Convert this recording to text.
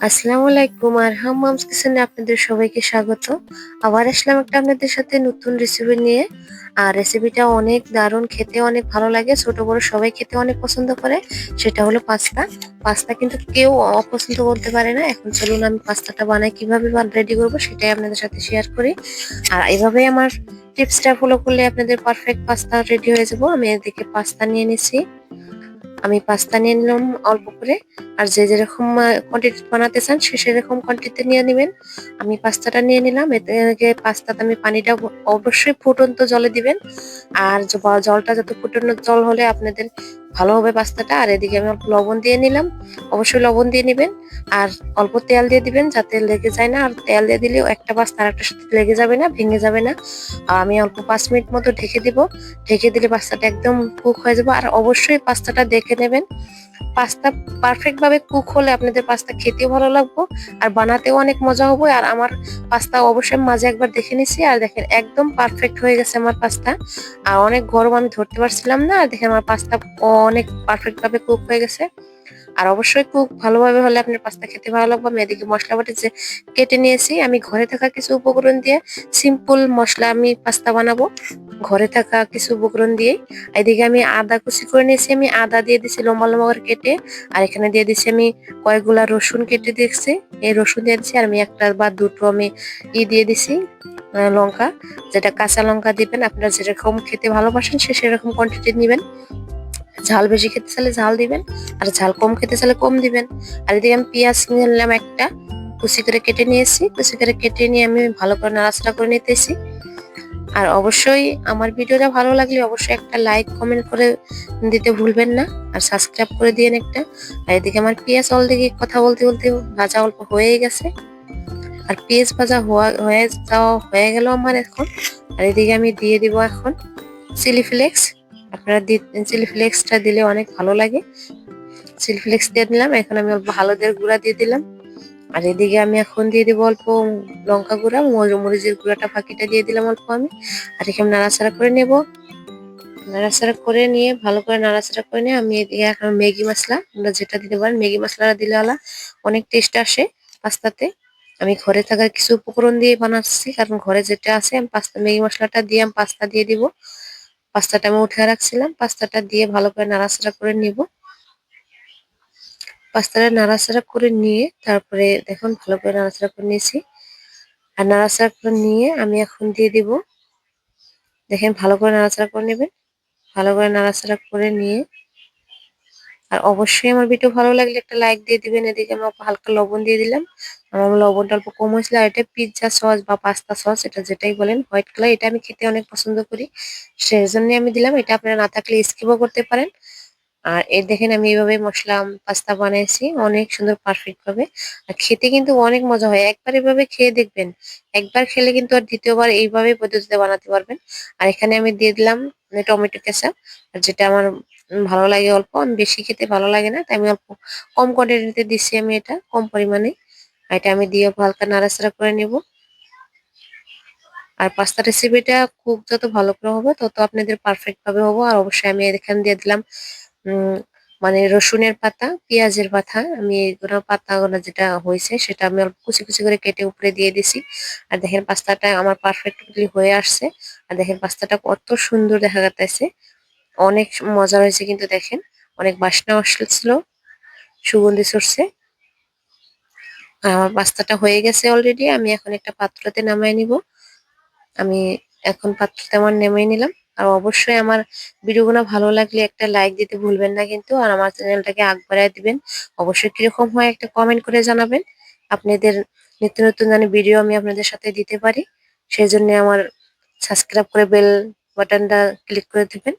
আসসালামু আলাইকুম আর হাম্মামস কিচেনে আপনাদের সবাইকে স্বাগত। আবার আসলাম একটা আপনাদের সাথে নতুন রেসিপি নিয়ে। আর রেসিপিটা অনেক দারুণ, খেতে অনেক ভালো লাগে, ছোট বড় সবাই খেতে অনেক পছন্দ করে। সেটা হলো পাস্তা। পাস্তা কিন্তু কেউ অপছন্দ করতে পারে না। এখন চলুন আমি পাস্তাটা বানাই, কিভাবে রেডি করবো সেটাই আপনাদের সাথে শেয়ার করি। আর এইভাবে আমার টিপসটা ফলো করলে আপনাদের পারফেক্ট পাস্তা রেডি হয়ে যাবো। আমি এদিকে পাস্তা নিয়ে নিছি। আমি পাস্তা নিয়ে নিলাম অল্প করে। আর যে যেরকম কোয়ান্টিটি বানাতে চান সে সেরকম কোয়ান্টিটিতে নিয়ে নেবেন। আমি পাস্তাটা নিয়ে নিলাম। এতে পাস্তাতে আমি পানিটা অবশ্যই ফুটন্ত জলে দিবেন। আর জলটা যত ফুটন্ত জল হলে আপনাদের ভালো হবে পাস্তাটা। আর এদিকে আমি অল্প লবণ দিয়ে নিলাম। অবশ্যই লবণ দিয়ে নিবেন। আর অল্প তেল দিয়ে দিবেন যাতে লেগে যায় না। আর তেল দিয়ে দিলেও একটা পাস্তা আর একটার সাথে লেগে যাবে না, ভেঙে যাবে না। আর আমি অল্প 5 মিনিট মতো ঢেকে দিব। ঢেকে দিলে পাস্তাটা একদম কুক হয়ে যাবে। আর অবশ্যই পাস্তাটা দেখে নেবেন। পাস্তা পারফেক্ট ভাবে কুক হলে আপনাদের পাস্তা খেতেও ভালো লাগবে আর বানাতেও অনেক মজা হবে। আর আমার পাস্তা অবশ্যই মাঝে একবার দেখে নিছি, আর দেখেন একদম পারফেক্ট হয়ে গেছে আমার পাস্তা। আর অনেক গরম, আমি ধরতে পারছিলাম না। আর দেখেন আমার পাস্তা অনেক পারফেক্ট ভাবে কুক হয়ে গেছে। আর অবশ্যই কুক ভালোভাবে হলে আপনার পাস্তা খেতে ভালো লাগবে। আমি এদিকে মশলা বাটি যে কেটে নিয়েছি, আমি ঘরে থাকা কিছু উপকরণ দিয়ে সিম্পল মশলা আমি পাস্তা বানাবো, ঘরে থাকা কিছু উপকরণ দিয়ে। এদিকে আমি আদা কুচি করে নিয়েছি, আমি আদা দিয়ে দিছি লম্বা লম্বা করে কেটে। আর এখানে দিয়ে দিচ্ছি আমি কয়েকগুলা রসুন কেটে দিচ্ছি। এই রসুন দিয়ে দিচ্ছি। আর আমি একটা বা দুটো আমি দিয়ে দিছি লঙ্কা, যেটা কাঁচা লঙ্কা দিবেন। আপনারা যেরকম খেতে ভালোবাসেন সেরকম কোয়ান্টিটি নিবেন। ঝাল বেশি খেতে চাইলে ঝাল দিবেন, আর ঝাল কম খেতে চাইলে কম দিবেন। আর এদিকে আমি পেঁয়াজ নিয়ে নিলাম একটা, কুচি করে কেটে নিয়েছি। কুচি করে কেটে নিয়ে আমি ভালো করে নাড়াচাড়া করে নিতেছি। আর অবশ্যই আমার ভিডিওটা ভালো লাগলে অবশ্যই একটা লাইক কমেন্ট করে দিতে ভুলবেন না। আর সাবস্ক্রাইব করে দিয়েন একটা। আর এদিকে আমার পেঁয়াজ অলরেডি কথা বলতে বলতে ভাজা অল্প হয়ে গেছে। আর পেঁয়াজ ভাজা হয়ে গেল আমার এখন। আর এদিকে আমি দিয়ে দিব এখন চিলি ফ্লেক্স। আপনারা চিলি ফ্লেক্সটা দিলে অনেক ভালো লাগে। চিলি ফ্লেক্স দিয়ে দিলাম। এখন আমি অল্প হলুদের গুঁড়া দিয়ে দিলাম। আর এদিকে আমি এখন দিয়ে দিব অল্প লঙ্কা গুঁড়া, মরিচের গুঁড়াটা বাকিটা দিয়ে দিলাম অল্প আমি। আর এখানে নাড়াচাড়া করে নেব। নাড়াচাড়া করে নিয়ে ভালো করে নাড়াচাড়া করে নিয়ে আমি এদিকে এখন ম্যাগি মশলা, আপনারা যেটা দিতে পারেন ম্যাগি মশলাটা দিলে অনেক টেস্ট আসে পাস্তাতে। আমি ঘরে থাকা কিছু উপকরণ দিয়ে বানাচ্ছি, কারণ ঘরে যেটা আছে আমি ম্যাগি মশলাটা দিয়ে আমি পাস্তা দিয়ে দিব। পাস্তাটা আমি উঠে রাখছিলাম, পাস্তাটা দিয়ে ভালো করে নাড়াচাড়া করে নিব। পাস্তাটা নাড়াচাড়া করে নিয়ে তারপরে দেখুন ভালো করে নাড়াচাড়া করে নিয়েছি। আর নাড়াচাড়া করে নিয়ে আমি এখন দিয়ে দিব। দেখেন ভালো করে নাড়াচাড়া করে নেবেন। ভালো করে নাড়াচাড়া করে নিয়ে, আর অবশ্যই আমার ভিডিও ভালো লাগলে একটা লাইক দিয়ে দিবেন। এদিকে আমি হালকা লবণ দিয়ে দিলাম। আমার লবণটা অল্প কম হয়েছিল। আর এটা পিৎজা সস বা পাস্তা সস, এটা যেটাই বলেন, হোয়াইট কালার, এটা আমি খেতে অনেক পছন্দ করি, সেই জন্য আমি দিলাম। এটা আপনারা না থাকলে স্কিপও করতে পারেন। আর এই দেখেন আমি এইভাবে মশলা পাস্তা বানিয়েছি অনেক সুন্দর পারফেক্ট ভাবে। আর খেতে কিন্তু অনেক মজা হয়, একবার এভাবে খেয়ে দেখবেন। একবার খেলে কিন্তু আর দ্বিতীয়বার এইভাবে পদ্ধতিতে বানাতে পারবেন। আর এখানে আমি দিয়ে দিলাম টমেটো কেচাপ। আর যেটা আমার ভালো লাগে অল্প, আমি বেশি খেতে ভালো লাগে না, তাই আমি অল্প কম কোয়ান্টিটিতে দিচ্ছি, আমি এটা কম পরিমাণে। আর এটা আমি দিয়ে হালকা নাড়াচাড়া করে নেব। আর পাস্তা রেসিপিটা কুক যত ভালো করে হবে তত আপনাদের পারফেক্ট ভাবে হবো। আর অবশ্যই আমি এখানে দিয়ে দিলাম উম মানে রসুনের পাতা, পেঁয়াজের পাতা। আমি এইগুলো পাতাগুলো যেটা হয়েছে সেটা আমি অল্প কুচি কুচি করে কেটে উপরে দিয়ে দিছি। আর দেখেন পাস্তাটা আমার পারফেক্টলি হয়ে আসছে। আর দেখেন পাস্তাটা কত সুন্দর দেখা যাচ্ছে, অনেক মজা হয়েছে কিন্তু দেখেন, অনেক বাসনা আসছিল, সুগন্ধি ছড়ছে। আর আমার পাস্তাটা হয়ে গেছে অলরেডি। আমি এখন একটা পাত্রতে নামাই নিব। আমি এখন পাত্রতে আমার নেমে নিলাম। আর অবশ্যই আমার ভিডিওগুলো ভালো লাগলে একটা লাইক দিতে ভুলবেন না কিন্তু। আর আমার চ্যানেলটাকে আগ বাড়ায় দিবেন। অবশ্যই কিরকম হয় একটা কমেন্ট করে জানাবেন। আপনাদের নিত্য নতুন জানি ভিডিও আমি আপনাদের সাথে দিতে পারি, সেই জন্য আমার সাবস্ক্রাইব করে বেল বাটনটা ক্লিক করে দিবেন।